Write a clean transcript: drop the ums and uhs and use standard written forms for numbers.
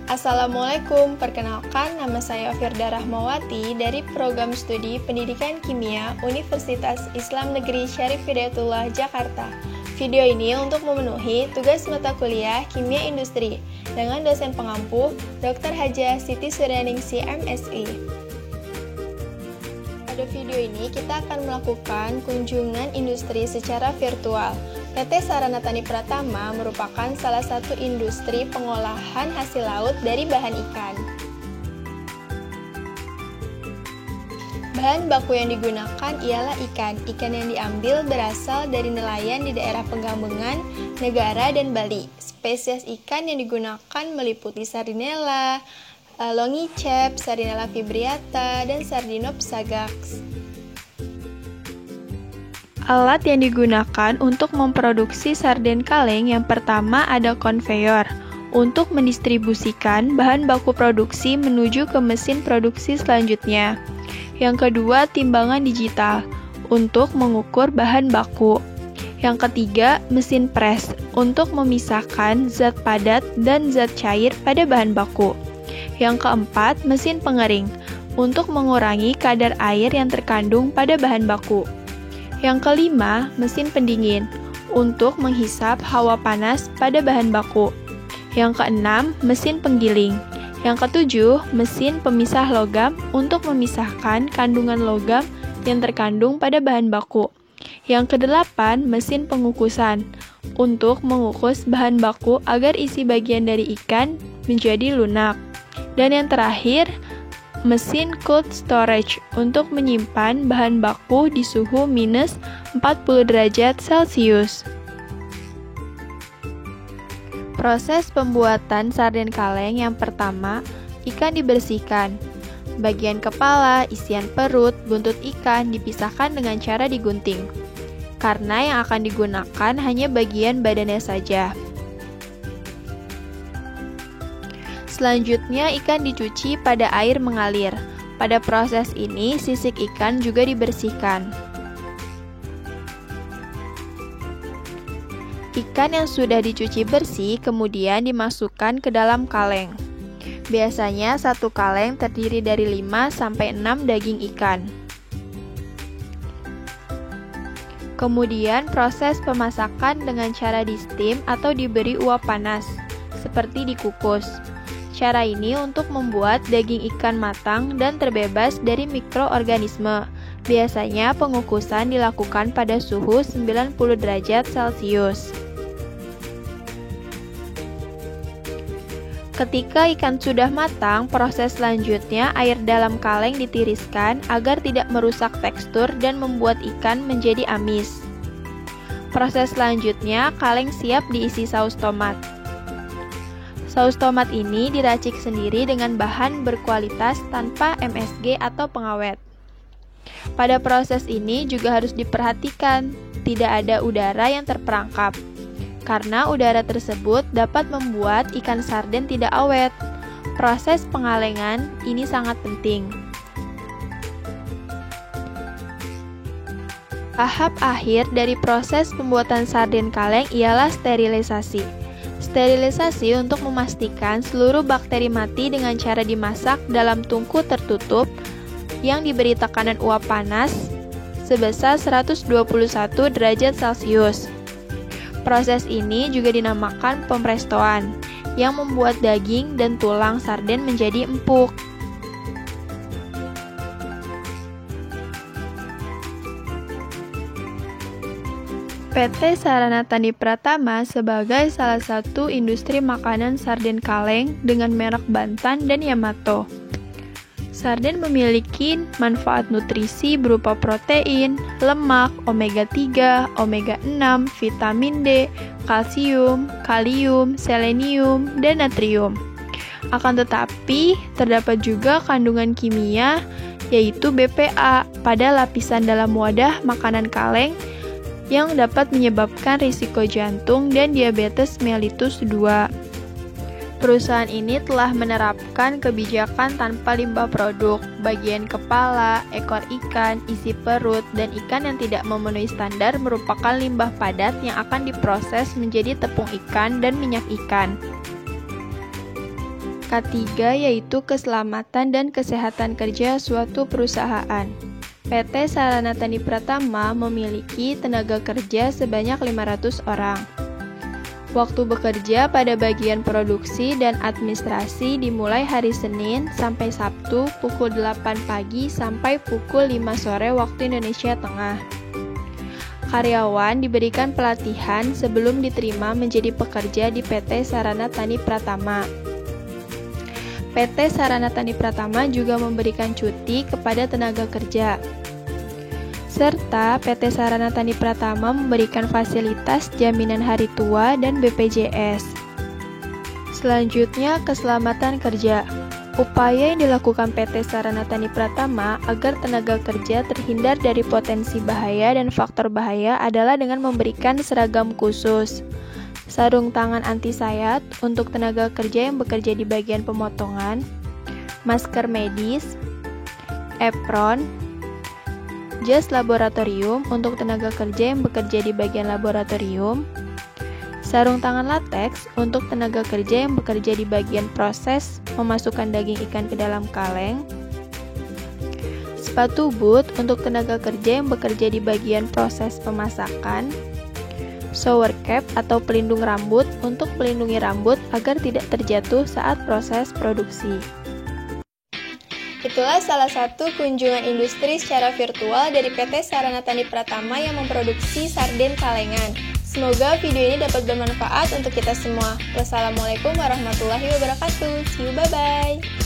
Assalamualaikum, perkenalkan nama saya Firda Rahmawati dari Program Studi Pendidikan Kimia Universitas Islam Negeri Syarif Hidayatullah, Jakarta. Video ini untuk memenuhi tugas mata kuliah Kimia Industri dengan dosen pengampu Dr. Hajah Siti Suryaningsih, MSI. Pada video ini kita akan melakukan kunjungan industri secara virtual. PT Sarana Tani Pratama merupakan salah satu industri pengolahan hasil laut dari bahan ikan. Bahan baku yang digunakan ialah ikan. Ikan yang diambil berasal dari nelayan di daerah Penggambengan, Negara, dan Bali. Spesies ikan yang digunakan meliputi Sardinella, Longicep, Sardinella fibriata, dan Sardinopsa gax. Alat yang digunakan untuk memproduksi sarden kaleng yang pertama ada konveyor untuk mendistribusikan bahan baku produksi menuju ke mesin produksi selanjutnya. Yang kedua, timbangan digital untuk mengukur bahan baku. Yang ketiga, mesin pres untuk memisahkan zat padat dan zat cair pada bahan baku. Yang keempat, mesin pengering untuk mengurangi kadar air yang terkandung pada bahan baku. Yang kelima, mesin pendingin untuk menghisap hawa panas pada bahan baku. Yang keenam, mesin penggiling. Yang ketujuh, mesin pemisah logam untuk memisahkan kandungan logam yang terkandung pada bahan baku. Yang kedelapan, mesin pengukusan untuk mengukus bahan baku agar isi bagian dari ikan menjadi lunak. Dan yang terakhir, mesin cold storage untuk menyimpan bahan baku di suhu minus 40 derajat Celcius. Proses pembuatan sarden kaleng yang pertama, ikan dibersihkan. Bagian kepala, isian perut, buntut ikan dipisahkan dengan cara digunting. Karena yang akan digunakan hanya bagian badannya saja. Selanjutnya, ikan dicuci pada air mengalir. Pada proses ini, sisik ikan juga dibersihkan. Ikan yang sudah dicuci bersih kemudian dimasukkan ke dalam kaleng. Biasanya satu kaleng terdiri dari 5-6 daging ikan. Kemudian proses pemasakan dengan cara di-steam atau diberi uap panas, seperti dikukus. Cara ini untuk membuat daging ikan matang dan terbebas dari mikroorganisme. Biasanya pengukusan dilakukan pada suhu 90 derajat Celcius. Ketika ikan sudah matang, proses selanjutnya air dalam kaleng ditiriskan agar tidak merusak tekstur dan membuat ikan menjadi amis. Proses selanjutnya, kaleng siap diisi saus tomat. Saus tomat ini diracik sendiri dengan bahan berkualitas tanpa MSG atau pengawet. Pada proses ini juga harus diperhatikan, tidak ada udara yang terperangkap. Karena udara tersebut dapat membuat ikan sarden tidak awet. Proses pengalengan ini sangat penting. Tahap akhir dari proses pembuatan sarden kaleng ialah sterilisasi. Sterilisasi untuk memastikan seluruh bakteri mati dengan cara dimasak dalam tungku tertutup yang diberi tekanan uap panas sebesar 121 derajat Celcius. Proses ini juga dinamakan pemprestoan, yang membuat daging dan tulang sarden menjadi empuk. PT Sarana Tani Pratama sebagai salah satu industri makanan sarden kaleng dengan merek Bantan dan Yamato. Sarden memiliki manfaat nutrisi berupa protein, lemak, omega 3, omega 6, vitamin D, kalsium, kalium, selenium, dan natrium. Akan tetapi, terdapat juga kandungan kimia yaitu BPA pada lapisan dalam wadah makanan kaleng yang dapat menyebabkan risiko jantung dan diabetes mellitus 2. Perusahaan ini telah menerapkan kebijakan tanpa limbah produk, bagian kepala, ekor ikan, isi perut, dan ikan yang tidak memenuhi standar merupakan limbah padat yang akan diproses menjadi tepung ikan dan minyak ikan. Ketiga yaitu keselamatan dan kesehatan kerja suatu perusahaan. PT Sarana Tani Pratama memiliki tenaga kerja sebanyak 500 orang. Waktu bekerja pada bagian produksi dan administrasi dimulai hari Senin sampai Sabtu pukul 8 pagi sampai pukul 5 sore waktu Indonesia Tengah. Karyawan diberikan pelatihan sebelum diterima menjadi pekerja di PT Sarana Tani Pratama. PT Sarana Tani Pratama juga memberikan cuti kepada tenaga kerja. Serta PT Sarana Tani Pratama memberikan fasilitas jaminan hari tua dan BPJS. Selanjutnya, keselamatan kerja. Upaya yang dilakukan PT Sarana Tani Pratama agar tenaga kerja terhindar dari potensi bahaya dan faktor bahaya adalah dengan memberikan seragam khusus, sarung tangan anti sayat untuk tenaga kerja yang bekerja di bagian pemotongan, masker medis, apron, jas laboratorium untuk tenaga kerja yang bekerja di bagian laboratorium, sarung tangan lateks untuk tenaga kerja yang bekerja di bagian proses memasukkan daging ikan ke dalam kaleng, sepatu boot untuk tenaga kerja yang bekerja di bagian proses pemasakan, shower cap atau pelindung rambut untuk melindungi rambut agar tidak terjatuh saat proses produksi. Itulah salah satu kunjungan industri secara virtual dari PT Sarana Tani Pratama yang memproduksi sarden kalengan. Semoga video ini dapat bermanfaat untuk kita semua. Wassalamualaikum warahmatullahi wabarakatuh. See you, bye-bye.